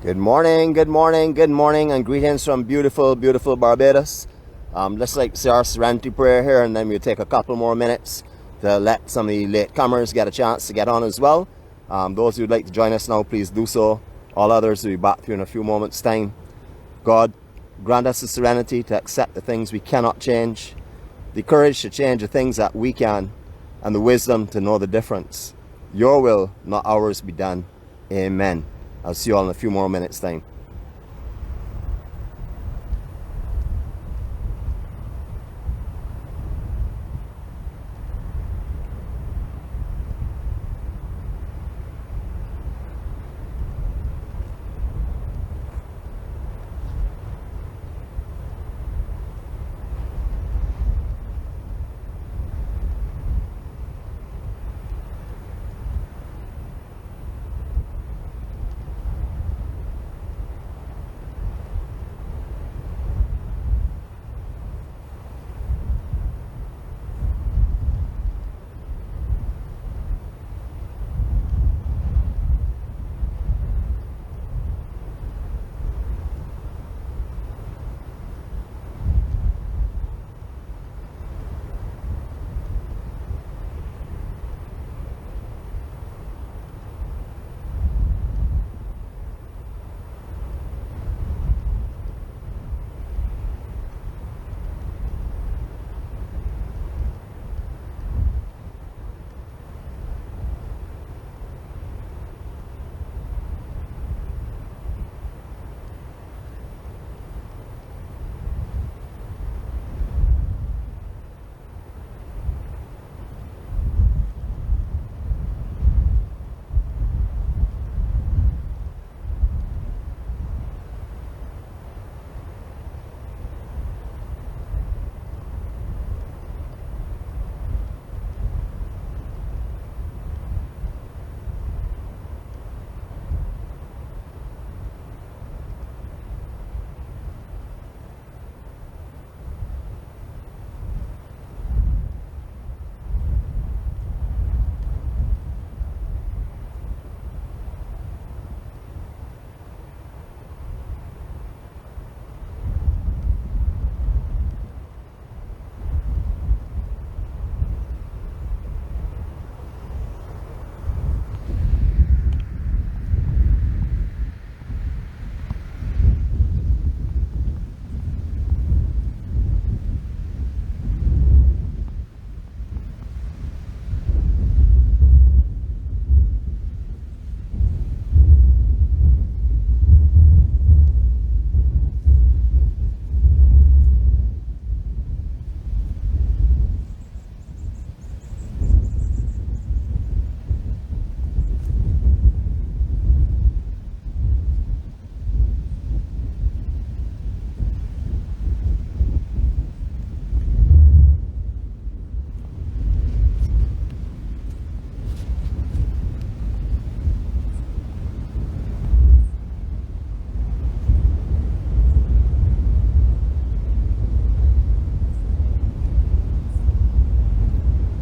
Good morning, good morning, good morning, and greetings from beautiful, beautiful Barbados. Let's say our Serenity Prayer here, and then we'll take a couple more minutes to let some of the latecomers get a chance to get on as well. Those who'd like to join us now, please do so. All others will be back to you in a few moments' time. God, grant us the serenity to accept the things we cannot change, the courage to change the things that we can, and the wisdom to know the difference. Your will, not ours, be done. Amen. I'll see you all in a few more minutes' time.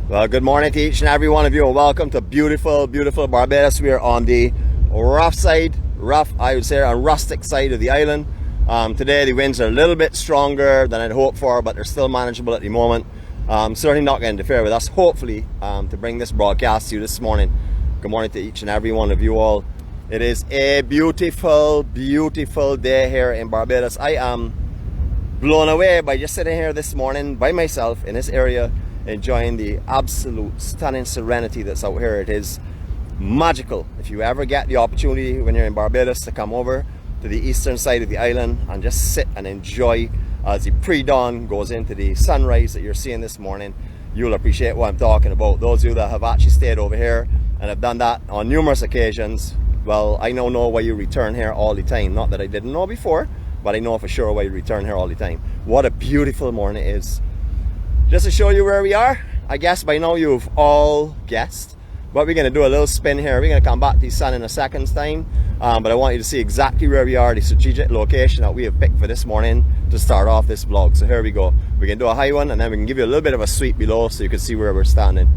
Well, good morning to each and every one of you, and welcome to beautiful, beautiful Barbados. We are on the rough side, I would say, and rustic side of the island. Today the winds are a little bit stronger than I'd hoped for, but they're still manageable at the moment. Certainly not going to interfere with us, hopefully, to bring this broadcast to you this morning. Good morning to each and every one of you all. It is a beautiful, beautiful day here in Barbados. I am blown away by just sitting here this morning by myself in this area, enjoying the absolute stunning serenity that's out here. It is magical. If you ever get the opportunity when you're in Barbados to come over to the eastern side of the island and just sit and enjoy as the pre-dawn goes into the sunrise that you're seeing this morning, you'll appreciate what I'm talking about. Those of you that have actually stayed over here and have done that on numerous occasions, well, I now know why you return here all the time. Not that I didn't know before, but I know for sure why you return here all the time. What a beautiful morning it is. Just to show you where we are, I guess by now you've all guessed, but we're going to do a little spin here. We're going to come back to the sun in a second's time, but I want you to see exactly where we are, the strategic location that we have picked for this morning to start off this vlog. So here we go. We can do a high one, and then we can give you a little bit of a sweep below so you can see where we're standing.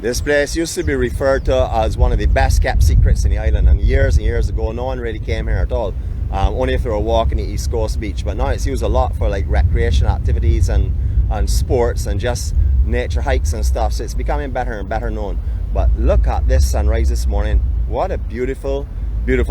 This place used to be referred to as one of the best kept secrets in the island, and years ago no one really came here at all, only if they were walking the East Coast beach. But now it's used a lot for like recreation activities and sports and just nature hikes and stuff, so it's becoming better and better known. But look at this sunrise this morning. What a beautiful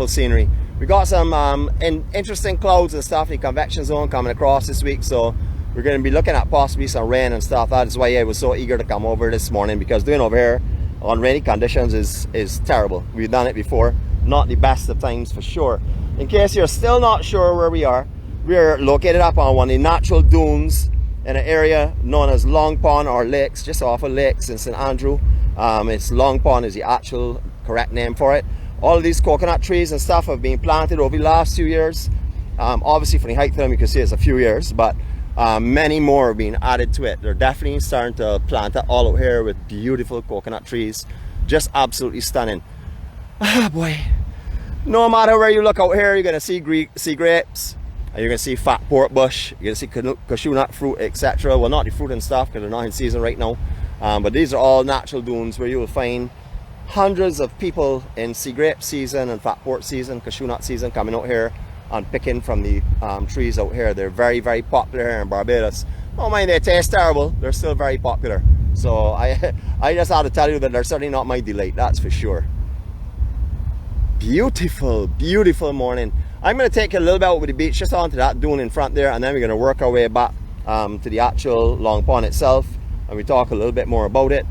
scenery. We got some interesting clouds and stuff in the convection zone coming across this week, so we're going to be looking at possibly some rain and stuff. That is why I was so eager to come over this morning, because doing over here on rainy conditions is terrible. We've done it before, not the best of times for sure. In case you're still not sure where we are, we're located up on one of the natural dunes in an area known as Long Pond, or lakes, just off of lakes in St. Andrew. It's Long Pond is the actual correct name for it. All of these coconut trees and stuff have been planted over the last few years. Obviously from the height of them you can see it's a few years, but many more are being added to it. They're definitely starting to plant it all out here with beautiful coconut trees. Just absolutely stunning. Ah boy. No matter where you look out here, you're going to see grapes, and you're going to see fat pork bush, you're going to see cashew nut fruit, etc. Well, not the fruit and stuff because they're not in season right now. But these are all natural dunes where you will find hundreds of people in sea grape season and fat pork season, cashew nut season, coming out here and picking from the trees out here. They're very popular here in Barbados. Don't mind they taste terrible, they're still very popular. So I just had to tell you that they're certainly not my delight, that's for sure. Beautiful morning. I'm going to take you a little bit over the beach, just onto that dune in front there, and then we're going to work our way back to the actual Long Pond itself, and we talk a little bit more about it.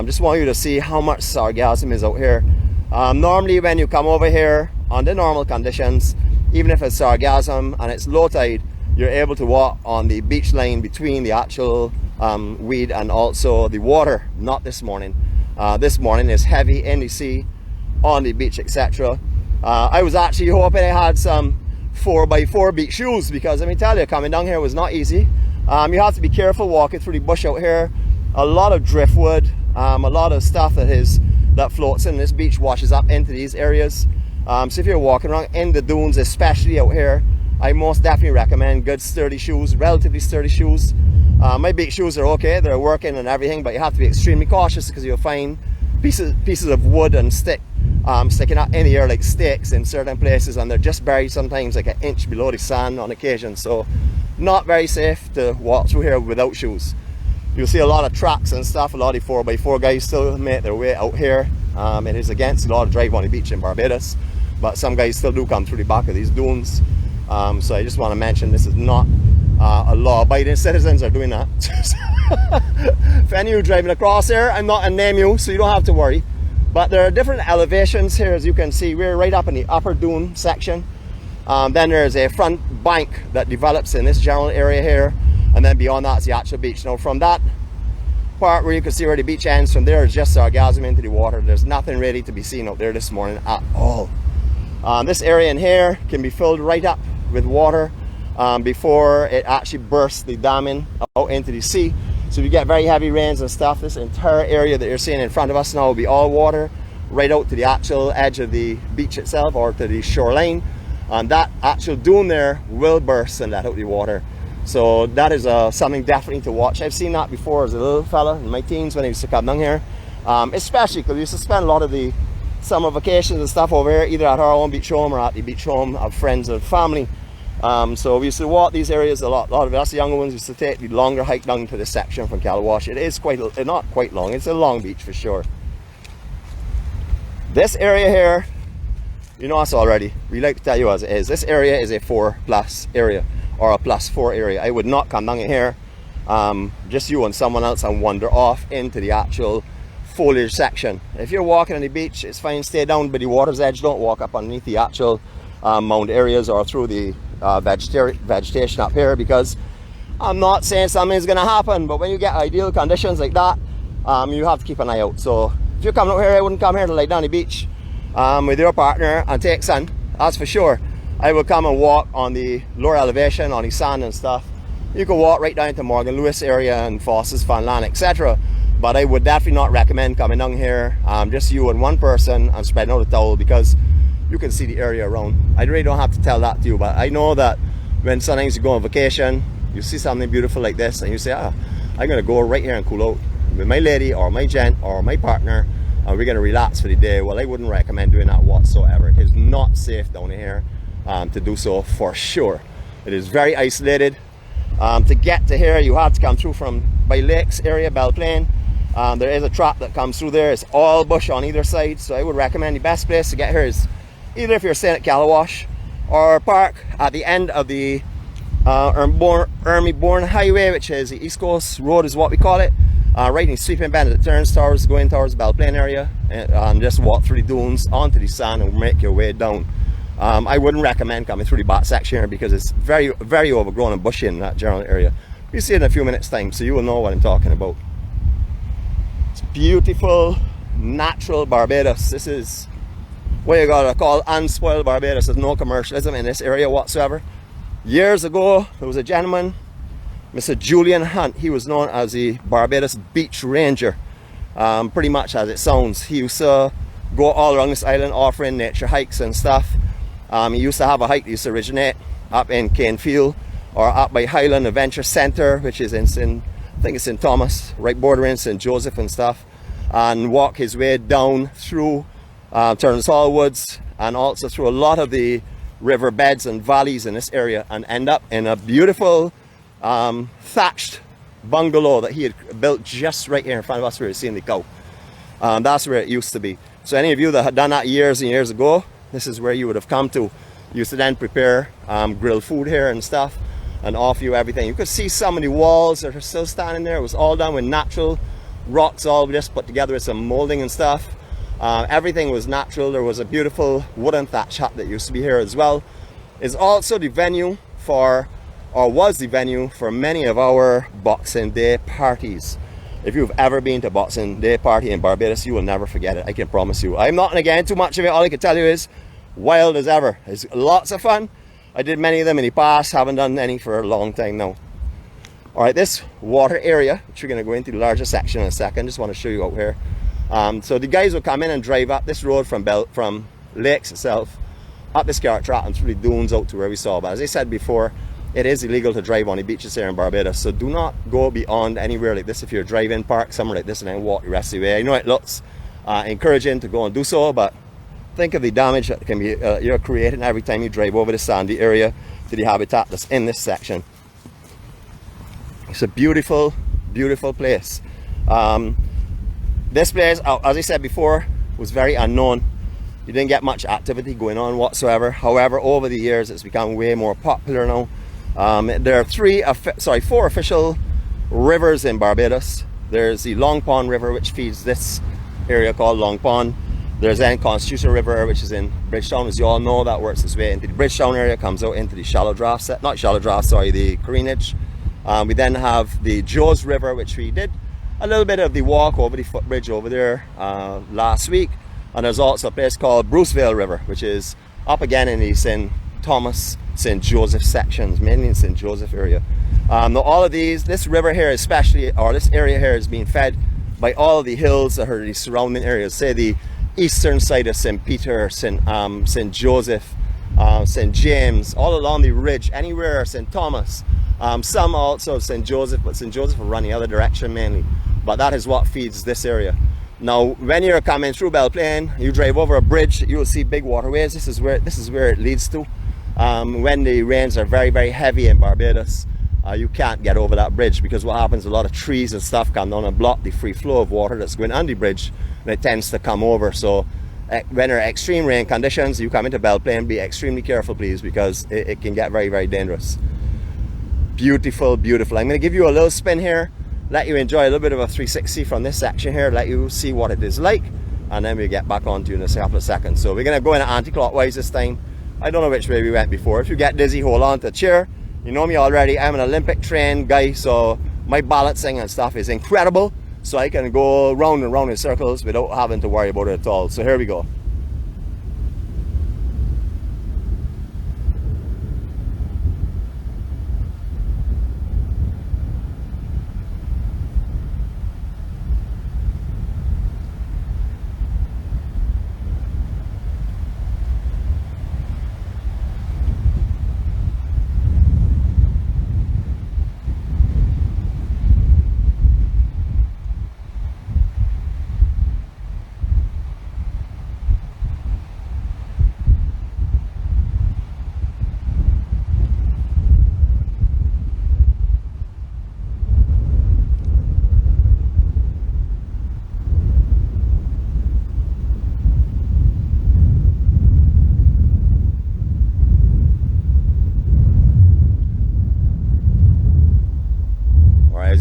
Just want you to see how much sargassum is out here. Normally when you come over here under normal conditions, even if it's sargassum and it's low tide, you're able to walk on the beach line between the actual weed and also the water. Not this morning. This morning is heavy in the sea, on the beach, etc. I was actually hoping I had some 4x4 beach shoes, because let me tell you, coming down here was not easy. You have to be careful walking through the bush out here. A lot of driftwood, a lot of stuff that floats in this beach washes up into these areas. So if you're walking around in the dunes, especially out here, I most definitely recommend good sturdy shoes, relatively sturdy shoes. My beach shoes are okay, they're working and everything, but you have to be extremely cautious because you'll find pieces of wood and stick sticking out in the air like stakes in certain places, and they're just buried sometimes like an inch below the sand on occasion. So not very safe to walk through here without shoes. You'll see a lot of tracks and stuff. A lot of 4x4 guys still make their way out here. It is against the law to drive on the beach in Barbados, but some guys still do come through the back of these dunes. So I just want to mention this is not a law-abiding citizens are doing that. If any of you driving across here, I'm not gonna name you, so you don't have to worry. But there are different elevations here, as you can see. We're right up in the upper dune section. Then there's a front bank that develops in this general area here, and then beyond that is the actual beach. Now from that part where you can see where the beach ends, from there is just sargassum into the water. There's nothing really to be seen out there this morning at all. This area in here can be filled right up with water before it actually bursts the damming out into the sea. So if you get very heavy rains and stuff, this entire area that you're seeing in front of us now will be all water right out to the actual edge of the beach itself, or to the shoreline, and that actual dune there will burst and let out the water. So that is something definitely to watch. I've seen that before as a little fella in my teens when I used to come down here, especially because we used to spend a lot of the summer vacations and stuff over here, either at our own beach home or at the beach home of friends and family. So we used to walk these areas a lot of us younger ones used to take the longer hike down to this section from Calawash. It is not quite long, it's a long beach for sure. This area here, you know us already, we like to tell you as it is, this area is a 4+ area, or a +4 area. I would not come down in here, just you and someone else, and wander off into the actual foliage section. If you're walking on the beach, it's fine, stay down by the water's edge, don't walk up underneath the actual mound areas or through the vegetation up here, because I'm not saying something's going to happen, but when you get ideal conditions like that, you have to keep an eye out. So if you're coming out here, I wouldn't come here to lie down the beach with your partner and take sun, that's for sure. I will come and walk on the lower elevation, on the sand and stuff. You can walk right down to Morgan Lewis area and Fosses, Van Lan, etc. But I would definitely not recommend coming down here, just you and one person, and spreading out a towel, because you can see the area around. I really don't have to tell that to you, but I know that when sometimes you go on vacation, you see something beautiful like this, and you say, I'm going to go right here and cool out. with my lady or my gent or my partner, and we're going to relax for the day, well, I wouldn't recommend doing that whatsoever. It is not safe down here to do so, for sure. It is very isolated. To get to here, you have to come through from by Lakes area, Belplain. There is a trap that comes through there. It's all bush on either side, so I would recommend the best place to get here is either if you're staying at Calawash, or park at the end of the Ermy-Bourne Highway, which is the East Coast Road is what we call it, right in the sweeping bend that turns towards, going towards Belplain area, and just walk through the dunes onto the sand and make your way down. I wouldn't recommend coming through the back section here because it's very, very overgrown and bushy in that general area. You'll see it in a few minutes time, so you will know what I'm talking about. It's beautiful, natural Barbados. This is what you gotta call unspoiled Barbados. There's no commercialism in this area whatsoever. Years ago, there was a gentleman, Mr. Julian Hunt. He was known as the Barbados Beach Ranger, pretty much as it sounds. He used to go all around this island offering nature hikes and stuff. He used to have a hike that used to originate up in Canefield or up by Highland Adventure Centre, which is in I think it's St. Thomas, right bordering St. Joseph and stuff, and walk his way down through Turnstall Woods and also through a lot of the river beds and valleys in this area, and end up in a beautiful thatched bungalow that he had built just right here in front of us where you're seeing the cow. That's where it used to be. So any of you that had done that years and years ago, this is where you would have come to. You used to then prepare grilled food here and stuff, and offer you everything. You could see some of the walls that are still standing there. It was all done with natural rocks, all just put together with some molding and stuff. Everything was natural. There was a beautiful wooden thatch hut that used to be here as well. It's also the venue for, or was the venue for, many of our Boxing Day parties. If you've ever been to Boxing Day party in Barbados, you will never forget it, I can promise you. I'm not again too much of it. All I can tell you is wild as ever. It's lots of fun. I did many of them in the past, haven't done any for a long time now. All right, this water area, which we're going to go into the larger section in a second, just want to show you out here. So the guys will come in and drive up this road from Lakes itself, up this cart track and through the dunes out to where we saw. But as I said before, it is illegal to drive on the beaches here in Barbados, so do not go beyond anywhere like this. If you're driving, park somewhere like this and then walk the rest of the way. I know it looks encouraging to go and do so, but think of the damage that can be you're creating every time you drive over the sandy area to the habitat that's in this section. It's a beautiful, beautiful place. This place, as I said before, was very unknown. You didn't get much activity going on whatsoever. However, over the years, it's become way more popular now. There are four official rivers in Barbados. There's the Long Pond River, which feeds this area called Long Pond. There's then Constitution River, which is in Bridgetown, as you all know. That works its way into the Bridgetown area, comes out into the shallow draft set, not shallow draft, sorry, the Careenage. We then have the Joes River, which we did a little bit of the walk over the footbridge over there last week. And there's also a place called Brucevale River, which is up again in the St. Thomas, St. Joseph sections, mainly in St. Joseph area. Now all of these, this river here especially, or this area here, is being fed by all of the hills that are the surrounding areas. Say the eastern side of St. Peter, St. Joseph, St. James, all along the ridge, anywhere, St. Thomas. Some also St. Joseph, but St. Joseph will run the other direction mainly. But that is what feeds this area. Now, when you're coming through Belplain, you drive over a bridge, you will see big waterways. This is where it leads to. When the rains are very, very heavy in Barbados, you can't get over that bridge, because what happens, a lot of trees and stuff come down and block the free flow of water that's going under the bridge, and it tends to come over. So when there are extreme rain conditions, you come into Belplain, be extremely careful please, because it can get very, very dangerous. Beautiful, beautiful. I'm going to give you a little spin here, let you enjoy a little bit of a 360 from this section here, let you see what it is like, and then we'll get back on to you in a couple of seconds. So we're going to go in anti-clockwise this time. I don't know which way we went before. If you get dizzy, hold on to a chair. You know me already, I'm an Olympic trained guy, so my balancing and stuff is incredible, so I can go round and round in circles without having to worry about it at all. So here we go.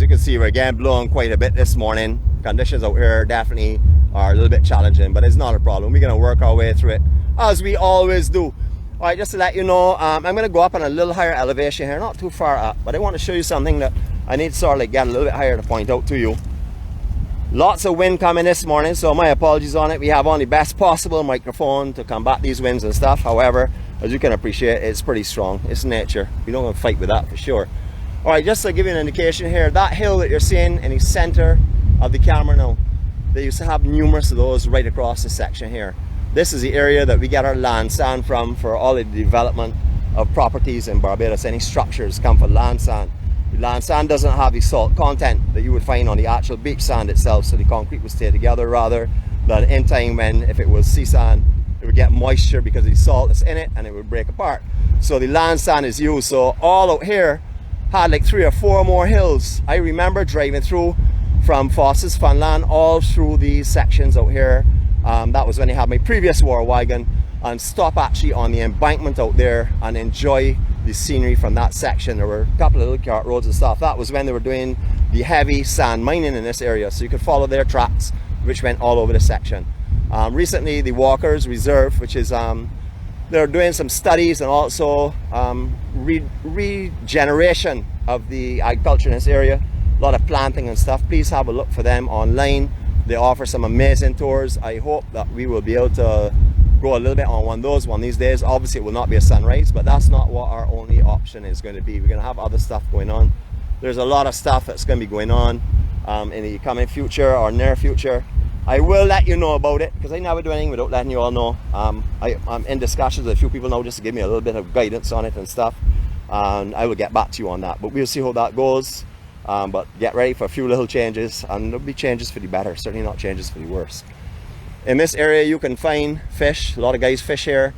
you can see, we're again blowing quite a bit this morning. Conditions out here definitely are a little bit challenging, but it's not a problem. We're gonna work our way through it as we always do. All right, just to let you know, I'm gonna go up on a little higher elevation here, not too far up, but I want to show you something that I need to sort of like get a little bit higher to point out to you. Lots of wind coming this morning, so my apologies on it. We have on the best possible microphone to combat these winds and stuff. However, as you can appreciate, it's pretty strong. It's nature. We don't want to fight with that for sure. All right, just to give you an indication here, that hill that you're seeing in the center of the camera now, they used to have numerous of those right across the section here. This is the area that we get our land sand from for all the development of properties in Barbados. Any structures come from land sand. The land sand doesn't have the salt content that you would find on the actual beach sand itself, so the concrete would stay together rather than in time when, if it was sea sand, it would get moisture because of the salt that's in it and it would break apart. So the land sand is used. So all out here had like 3 or 4 more hills. I remember driving through from Foss's Funland all through these sections out here. That was when I had my previous war wagon, and stop actually on the embankment out there and enjoy the scenery from that section. There were a couple of little cart roads and stuff. That was when they were doing the heavy sand mining in this area, so you could follow their tracks which went all over the section. Recently the Walkers Reserve, which is they're doing some studies and also regeneration of the agriculture in this area, a lot of planting and stuff. Please have a look for them online. They offer some amazing tours. I hope that we will be able to go a little bit on one of those one these days. Obviously it will not be a sunrise, but that's not what our only option is going to be. We're going to have other stuff going on. There's a lot of stuff that's going to be going on in the coming future or near future. I will let you know about it because I never do anything without letting you all know. I'm in discussions with a few people now just to give me a little bit of guidance on it and stuff, and I will get back to you on that, but we'll see how that goes. But get ready for a few little changes, and there'll be changes for the better, certainly not changes for the worse. In this area you can find fish. A lot of guys fish here.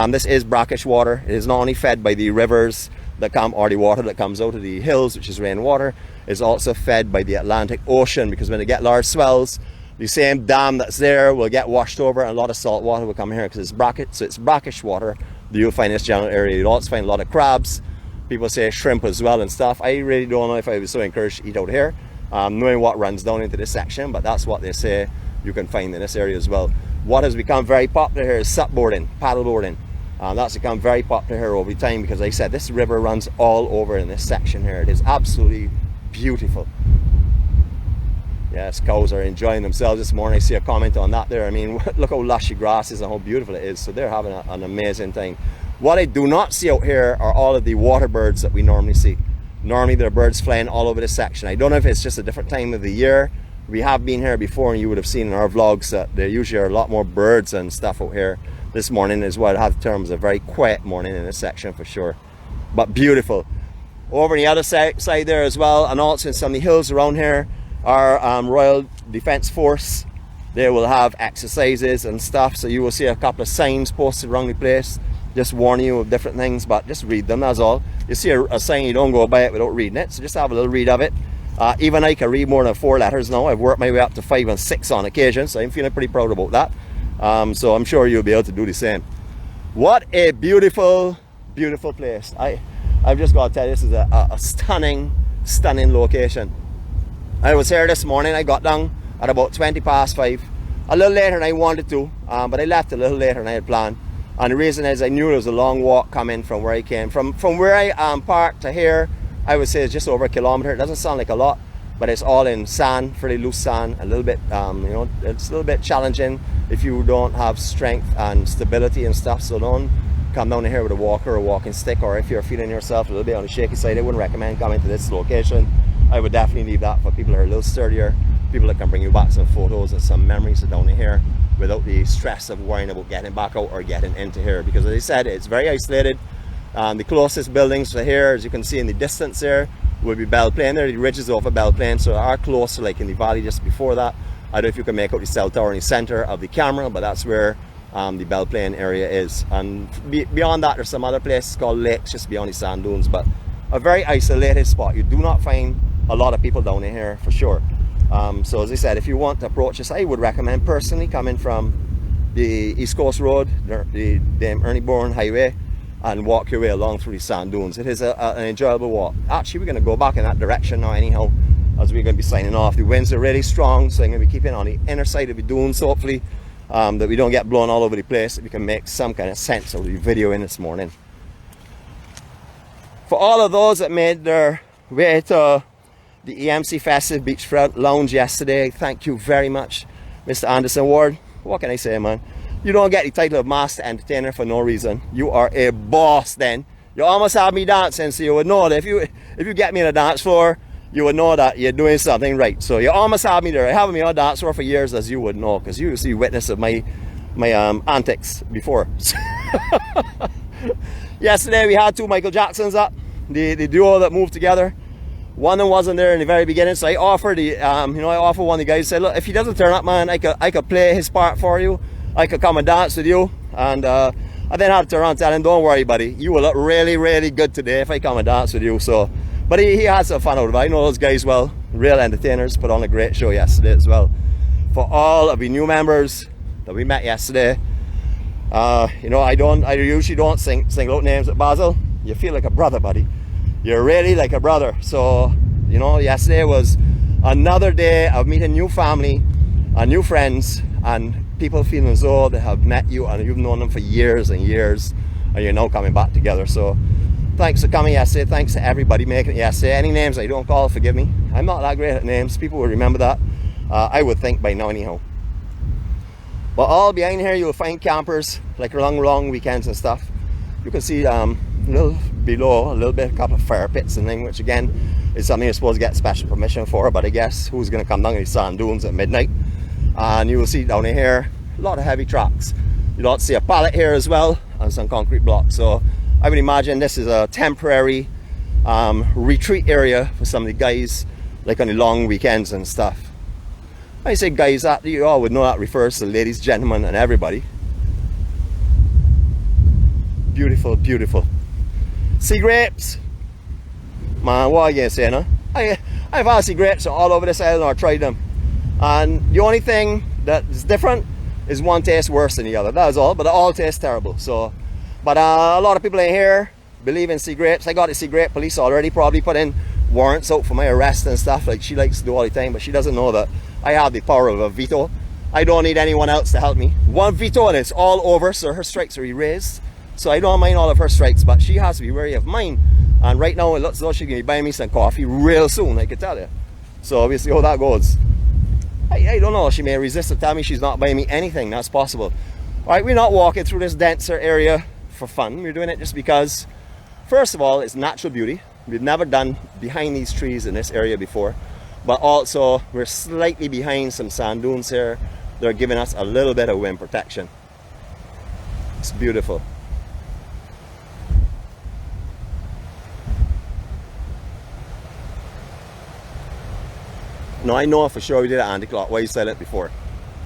This is brackish water. It is not only fed by the rivers that come, or the water that comes out of the hills, which is rainwater. It's also fed by the Atlantic Ocean, because when they get large swells, the same dam that's there will get washed over and a lot of salt water will come here because it's brackish. So it's brackish water that you'll find in this general area. You'll also find a lot of crabs. People say shrimp as well and stuff. I really don't know if I was so encouraged to eat out here, knowing what runs down into this section, but that's what they say you can find in this area as well. What has become very popular here is supboarding, paddleboarding. That's become very popular here over time because, like I said, this river runs all over in this section here. It is absolutely beautiful. Yes, cows are enjoying themselves this morning. I see a comment on that there. I mean, look how lush the grass is and how beautiful it is. So they're having an amazing time. What I do not see out here are all of the water birds that we normally see. Normally there are birds flying all over this section. I don't know if it's just a different time of the year. We have been here before and you would have seen in our vlogs that there usually are a lot more birds and stuff out here. This morning is what I have termed as a very quiet morning in this section for sure. But beautiful. Over on the other side there as well, and also in some of the hills around here, our Royal Defence Force, they will have exercises and stuff, so you will see a couple of signs posted around the place just warning you of different things, but just read them, that's all. You see a sign, you don't go by it without reading it, so just have a little read of it. Even I can read more than 4 letters now. I've worked my way up to 5 and 6 on occasion, so I'm feeling pretty proud about that. So I'm sure you'll be able to do the same. What a beautiful, beautiful place. I've just got to tell you, this is a stunning, stunning location. I was here this morning. I got down at about 5:20, a little later than I wanted to, but I left a little later than I had planned. And the reason is I knew there was a long walk coming from where I came. From where I am parked to here, I would say it's just over a kilometer. It doesn't sound like a lot, but it's all in sand, fairly loose sand, a little bit, you know, it's a little bit challenging if you don't have strength and stability and stuff. So don't come down here with a walker or a walking stick, or if you're feeling yourself a little bit on the shaky side, I wouldn't recommend coming to this location. I would definitely leave that for people who are a little sturdier, people that can bring you back some photos and some memories of down here without the stress of worrying about getting back out or getting into here, because as I said, it's very isolated. The closest buildings to here, as you can see in the distance there, will be Belle Plaine. There are the ridges over Belle Plaine, so are closer, like in the valley just before that. I don't know if you can make out the cell tower in the center of the camera, but that's where the Belle Plaine area is. And beyond that, there's some other places called lakes just beyond the sand dunes, but a very isolated spot. You do not find a lot of people down in here for sure. So as I said, if you want to approach this, I would recommend personally coming from the East Coast Road, the Ernie Bourne Highway, and walk your way along through the sand dunes. It is an enjoyable walk. Actually, we're going to go back in that direction now anyhow, as we're going to be signing off. The winds are really strong, so I'm going to be keeping on the inner side of the dunes, hopefully, that we don't get blown all over the place, that we can make some kind of sense of the video in this morning. For all of those that made their way to the EMC Festive Beachfront Lounge yesterday, thank you very much, Mr. Anderson Ward. What can I say, man? You don't get the title of Master Entertainer for no reason. You are a boss then. You almost have me dancing, so you would know that if you get me on a dance floor, you would know that you're doing something right. So you almost have me there. I haven't been on a dance floor for years, as you would know, because you see witness of my antics before. Yesterday we had two Michael Jacksons up, the duo that moved together. One of them wasn't there in the very beginning, so I offered I offered one of the guys, said, look, if he doesn't turn up, man, I could play his part for you. I could come and dance with you. And I then had to turn around and tell him, don't worry, buddy, you will look really, really good today if I come and dance with you. So, but he had some fun out of it. I know those guys well, real entertainers, put on a great show yesterday as well. For all of the new members that we met yesterday, I usually don't sing out names at Basil. You feel like a brother, buddy. You're really like a brother. So, yesterday was another day of meeting new family and new friends and people feeling as though they have met you and you've known them for years and years, and you're now coming back together. So thanks for coming yesterday. Thanks to everybody making it yesterday. Any names I don't call, forgive me. I'm not that great at names. People will remember that. I would think by now anyhow. But all behind here you'll find campers, like long weekends and stuff. You can see a little below, a couple of fire pits and things, which again is something you're supposed to get special permission for, but I guess who's going to come down these sand dunes at midnight? And you will see down here a lot of heavy trucks. You'll also see a pallet here as well and some concrete blocks. So I would imagine this is a temporary retreat area for some of the guys, like on the long weekends and stuff. I say guys, that you all would know that refers to ladies, gentlemen, and everybody. Beautiful, beautiful. Sea grapes, man. What are you gonna say, no? I've had sea grapes all over this island, or tried them, and the only thing that is different is one tastes worse than the other. That is all, but they all taste terrible. So, but a lot of people in here believe in sea grapes. I got the sea grape police already, probably put in warrants out for my arrest and stuff, like she likes to do all the time, but she doesn't know that I have the power of a veto. I don't need anyone else to help me. One veto and it's all over, so her strikes are erased. So I don't mind all of her strikes, but she has to be wary of mine. And right now it looks as though she's going to be buying me some coffee real soon, I can tell you. So obviously how that goes. I don't know, she may resist and tell me she's not buying me anything. That's possible. Alright, we're not walking through this denser area for fun. We're doing it just because, first of all, it's natural beauty. We've never done behind these trees in this area before. But also, we're slightly behind some sand dunes here. They're giving us a little bit of wind protection. It's beautiful. No, I know for sure we did it anti-clockwise silent before.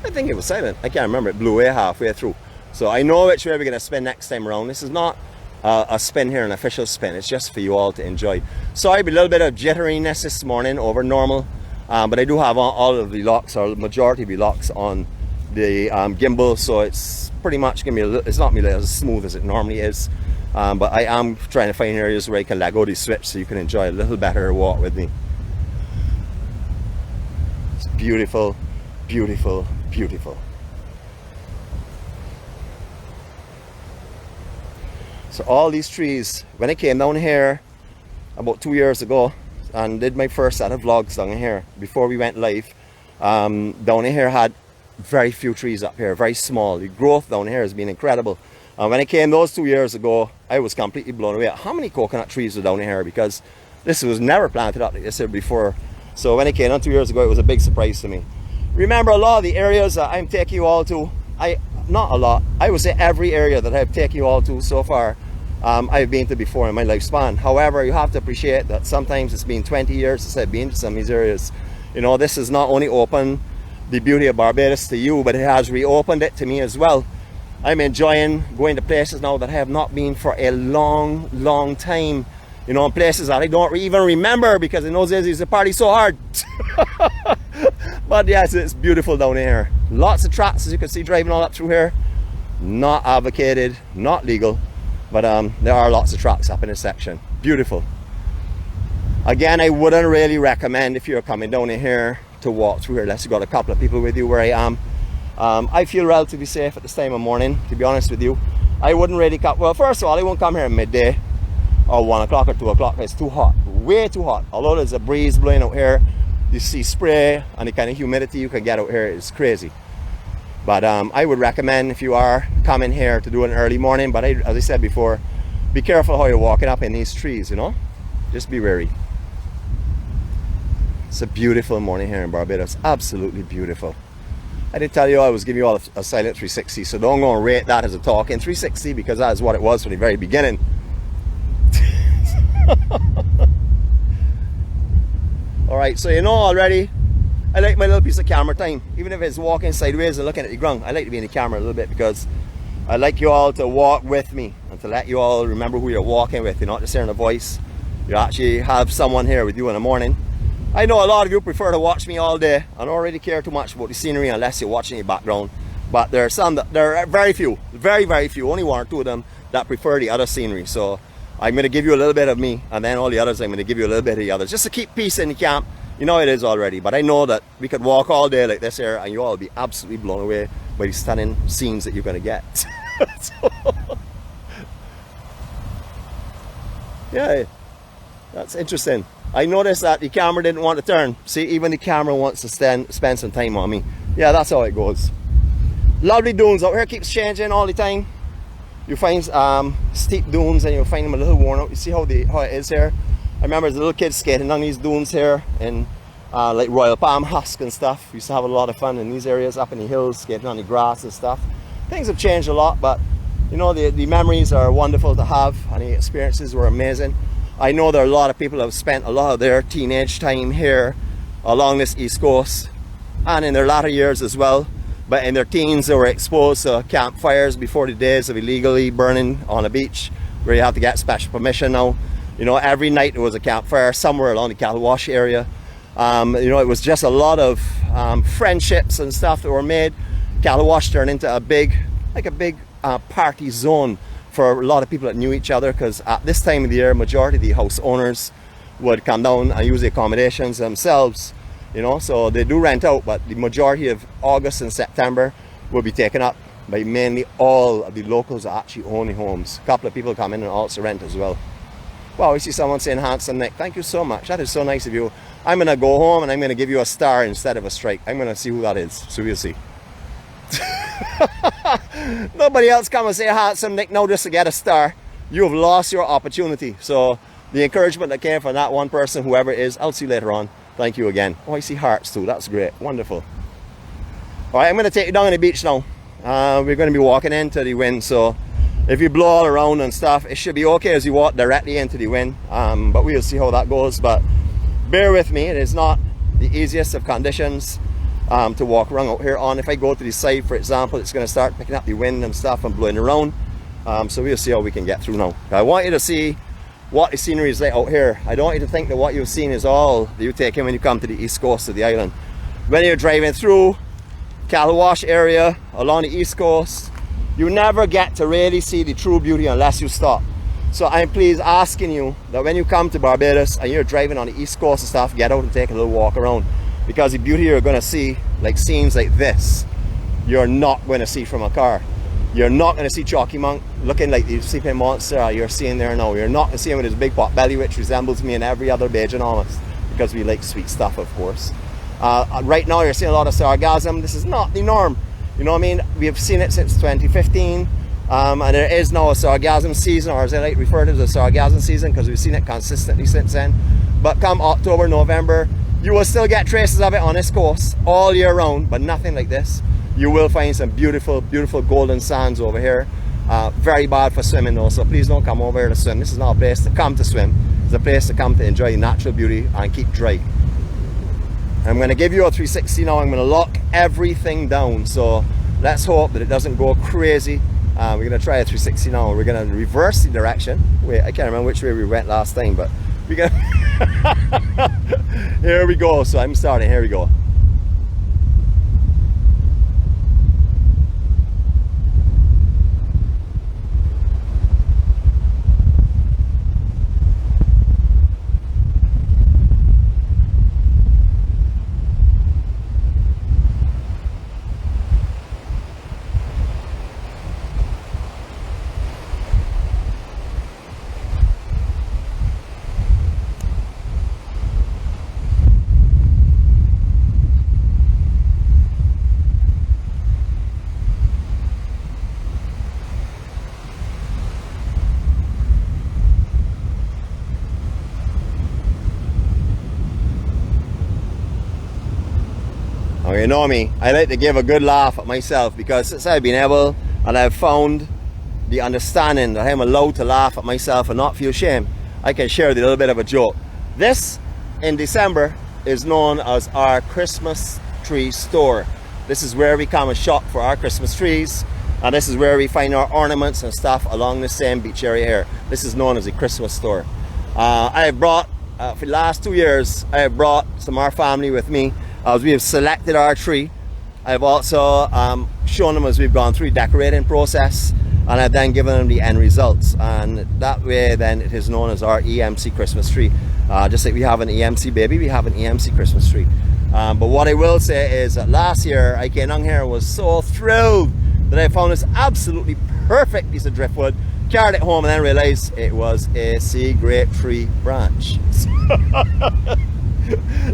I think it was silent. I can't remember. It blew away halfway through. So I know which way we're going to spin next time around. This is not a spin here, an official spin. It's just for you all to enjoy. Sorry, a little bit of jitteriness this morning over normal. But I do have all of the locks, or the majority of the locks on the gimbal. So it's pretty much going to be, it's not going to be as smooth as it normally is. But I am trying to find areas where I can let go of the switch so you can enjoy a little better walk with me. Beautiful, beautiful, beautiful. So all these trees, when I came down here about 2 years ago and did my first set of vlogs down here before we went live, down here had very few trees up here, very small. The growth down here has been incredible. When I came those 2 years ago, I was completely blown away at how many coconut trees were down here, because this was never planted up like this here before. So when I came on 2 years ago, it was a big surprise to me. Remember, a lot of the areas that I'm taking you all to, not a lot, I would say every area that I've taken you all to so far, I've been to before in my lifespan. However, you have to appreciate that sometimes it's been 20 years since I've been to some of these areas. You know, this has not only opened the beauty of Barbados to you, but it has reopened it to me as well. I'm enjoying going to places now that I have not been for a long, long time. You know, in places that I don't even remember, because in those days I used to party so hard. But yes, it's beautiful down here. Lots of trucks, as you can see, driving all up through here. Not advocated, not legal, but there are lots of trucks up in this section. Beautiful. Again, I wouldn't really recommend if you're coming down in here to walk through here unless you got a couple of people with you where I am. I feel relatively safe at this time of morning, to be honest with you. I wouldn't really come, well, first of all, I won't come here at midday or 1 o'clock or 2 o'clock. It's too hot, way too hot. Although there's a breeze blowing out here, you see spray and the kind of humidity you can get out here is crazy. But I would recommend if you are coming here to do an early morning, but as I said before, be careful how you're walking up in these trees, you know? Just be wary. It's a beautiful morning here in Barbados, absolutely beautiful. I did tell you I was giving you all a silent 360, so don't go and rate that as a talking 360 because that is what it was from the very beginning. Alright, so you know already, I like my little piece of camera time. Even if it's walking sideways and looking at the ground, I like to be in the camera a little bit because I like you all to walk with me and to let you all remember who you're walking with. You're not just hearing a voice, you actually have someone here with you in the morning. I know a lot of you prefer to watch me all day. I don't really care too much about the scenery unless you're watching the background. But there are some, there are very few, very few, only 1 or 2 of them that prefer the other scenery. So I'm going to give you a little bit of me and then all the others I'm going to give you a little bit of the others. Just to keep peace in the camp. You know it is already. But I know that we could walk all day like this here and you all will be absolutely blown away by the stunning scenes that you're going to get. So, yeah, that's interesting. I noticed that the camera didn't want to turn. See, even the camera wants to spend some time on me. Yeah, that's how it goes. Lovely dunes out here, keeps changing all the time. You find steep dunes and you'll find them a little worn out. You see how it is here. I remember as a little kid skating on these dunes here in like Royal Palm Husk and stuff. We used to have a lot of fun in these areas up in the hills, skating on the grass and stuff. Things have changed a lot, but you know, the memories are wonderful to have and the experiences were amazing. I know there are a lot of people who have spent a lot of their teenage time here along this east coast and in their latter years as well. But in their teens they were exposed to campfires before the days of illegally burning on a beach where you have to get special permission now. You know, every night there was a campfire somewhere along the Calwash area. You know, it was just a lot of friendships and stuff that were made. Calwash turned into a big party zone for a lot of people that knew each other, because at this time of the year majority of the house owners would come down and use the accommodations themselves, you know, so they do rent out, but the majority of August and September will be taken up by mainly all of the locals that actually own the homes. A couple of people come in and also rent as well. Wow, I see someone saying handsome Nick, thank you so much, that is so nice of you. I'm gonna go home and I'm gonna give you a star instead of a strike. I'm gonna see who that is, so we'll see. Nobody else come and say handsome Nick now just to get a star. You have lost your opportunity. So the encouragement that came from that one person, whoever it is, I'll see you later on. Thank you again. Oh, I see hearts too, that's great, wonderful. All right, I'm going to take you down on the beach now. We're going to be walking into the wind, so if you blow all around and stuff, it should be okay as you walk directly into the wind, but we'll see how that goes. But bear with me, it is not the easiest of conditions to walk around out here on. If I go to the side, for example, it's going to start picking up the wind and stuff and blowing around. So we'll see how we can get through now. I want you to see what the scenery is like out here. I don't want you to think that what you've seen is all that you take in when you come to the east coast of the island. When you're driving through Calwash area along the east coast, you never get to really see the true beauty unless you stop. So I'm please asking you that when you come to Barbados and you're driving on the east coast and stuff, get out and take a little walk around. Because the beauty you're going to see, like scenes like this, you're not going to see from a car. You're not going to see Chalky Monk looking like the sleeping monster you're seeing there now. You're not going to see him with his big pot belly, which resembles me and every other Bajan almost, because we like sweet stuff, of course. Right now you're seeing a lot of sargassum. This is not the norm. You know what I mean? We have seen it since 2015. And there is now a sargassum season, or as I like to refer to it as a sargassum season, because we've seen it consistently since then. But come October, November, you will still get traces of it on this coast all year round, but nothing like this. You will find some beautiful, beautiful golden sands over here. Very bad for swimming though, so please don't come over here to swim. This is not a place to come to swim. It's a place to come to enjoy the natural beauty and keep dry. I'm going to give you a 360 now. I'm going to lock everything down, so let's hope that it doesn't go crazy. We're going to try a 360 now. We're going to reverse the direction. Wait, I can't remember which way we went last time, but we're going to... Here we go. So I'm starting. Here we go. Now, you know me, I like to give a good laugh at myself, because since I've been able and I've found the understanding that I'm allowed to laugh at myself and not feel shame, I can share the little bit of a joke. This, in December, is known as our Christmas tree store. This is where we come and shop for our Christmas trees, and this is where we find our ornaments and stuff along the same beach area here. This is known as the Christmas store. I have brought, for the last 2 years, I have brought some of our family with me as we have selected our tree. I've also shown them as we've gone through the decorating process, and I've then given them the end results, and that way then it is known as our EMC Christmas tree. Just like we have an EMC baby, we have an EMC Christmas tree. But what I will say is that last year I came down here and was so thrilled that I found this absolutely perfect piece of driftwood, carried it home, and then realized it was a sea grape tree branch.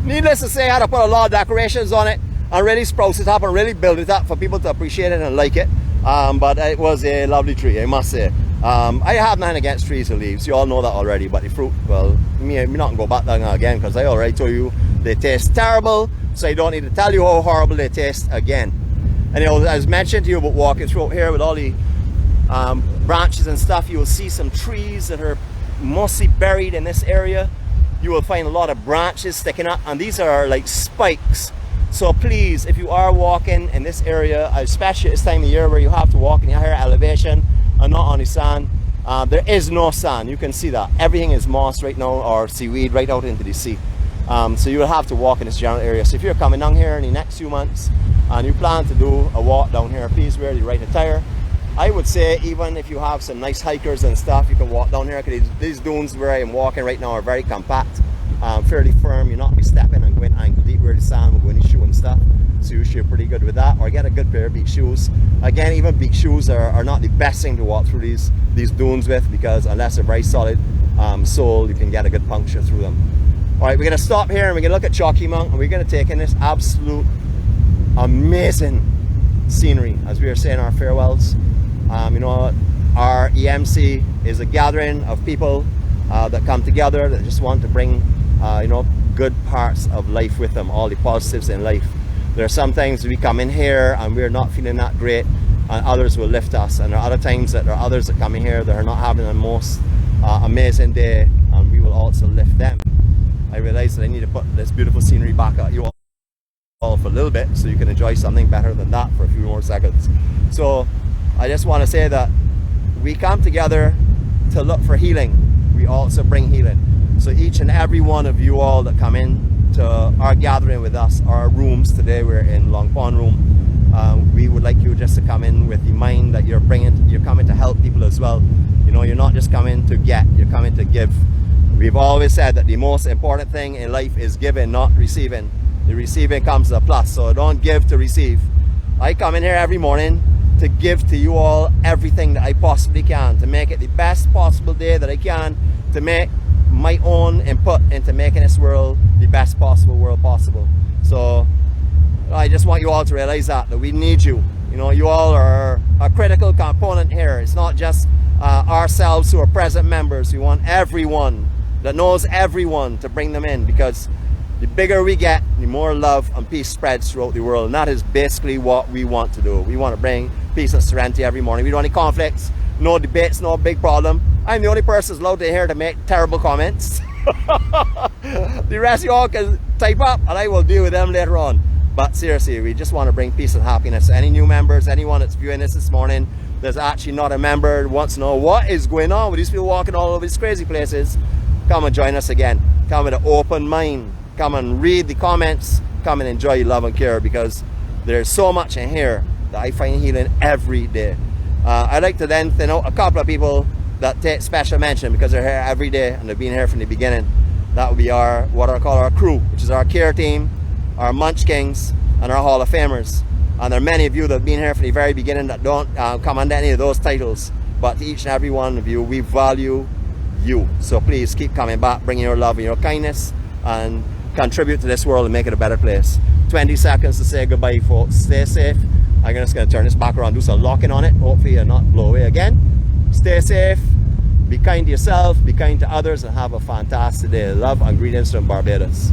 Needless to say, I had to put a lot of decorations on it and really spruce it up and really build it up for people to appreciate it and like it. But it was a lovely tree, I must say. I have nothing against trees with leaves, you all know that already, but the fruit, well, I'm not going to go back down again, because I already told you they taste terrible, so I don't need to tell you how horrible they taste again. And as mentioned to you about walking through here with all the branches and stuff, you will see some trees that are mostly buried in this area. You will find a lot of branches sticking up, and these are like spikes. So please, if you are walking in this area, especially this time of year where you have to walk in a higher elevation and not on the sand, there is no sand. You can see that everything is moss right now, or seaweed right out into the sea. So you will have to walk in this general area. So if you're coming down here in the next few months and you plan to do a walk down here, please wear the right attire. I would say even if you have some nice hikers and stuff, you can walk down here, because these dunes where I am walking right now are very compact, fairly firm. You're not be stepping and going ankle deep where the sand will go in your shoe and stuff. So you should be pretty good with that, or get a good pair of beach shoes. Again, even beach shoes are not the best thing to walk through these dunes with, because unless they're very solid sole, you can get a good puncture through them. Alright, we're going to stop here and we're going to look at Chalky Monk, and we're going to take in this absolute amazing scenery as we are saying our farewells. You know, our EMC is a gathering of people that come together that just want to bring you know, good parts of life with them, all the positives in life. There are some times we come in here and we're not feeling that great, and others will lift us, and there are other times that there are others that come in here that are not having the most amazing day, and we will also lift them. I realized that I need to put this beautiful scenery back at you all for a little bit, so you can enjoy something better than that for a few more seconds. So I just want to say that we come together to look for healing. We also bring healing. So each and every one of you all that come in to our gathering with us, our rooms today, we're in Long Pond room. We would like you just to come in with the mind that you're coming to help people as well. You know, you're not just coming to get, you're coming to give. We've always said that the most important thing in life is giving, not receiving. The receiving comes as a plus, so don't give to receive. I come in here every morning to give to you all everything that I possibly can, to make it the best possible day that I can, to make my own input into making this world the best possible world possible. So I just want you all to realize that we need you. You know, you all are a critical component here. It's not just ourselves who are present members. We want everyone that knows everyone to bring them in, because the bigger we get, the more love and peace spreads throughout the world, and that is basically what we want to do. We want to bring peace and serenity every morning. We don't want any conflicts, no debates, no big problem. I'm the only person that's allowed to here to make terrible comments. The rest of you all can type up and I will deal with them later on. But seriously, we just want to bring peace and happiness. Any new members, anyone that's viewing this morning that's actually not a member, wants to know what is going on with these people walking all over these crazy places, come and join us again. Come with an open mind. Come and read the comments. Come and enjoy love and care, because there's so much in here that I find healing every day. I'd like to then thin out a couple of people that take special mention because they're here every day and they've been here from the beginning. That would be what I call our crew, which is our care team, our Munch Kings, and our Hall of Famers. And there are many of you that have been here from the very beginning that don't come under any of those titles. But to each and every one of you, we value you. So please keep coming back, bringing your love and your kindness, and contribute to this world and make it a better place. 20 seconds to say goodbye, folks. Stay safe. I'm just going to turn this back around, do some locking on it. Hopefully you'll not blow away again. Stay safe. Be kind to yourself, be kind to others, and have a fantastic day. Love and greetings from Barbados.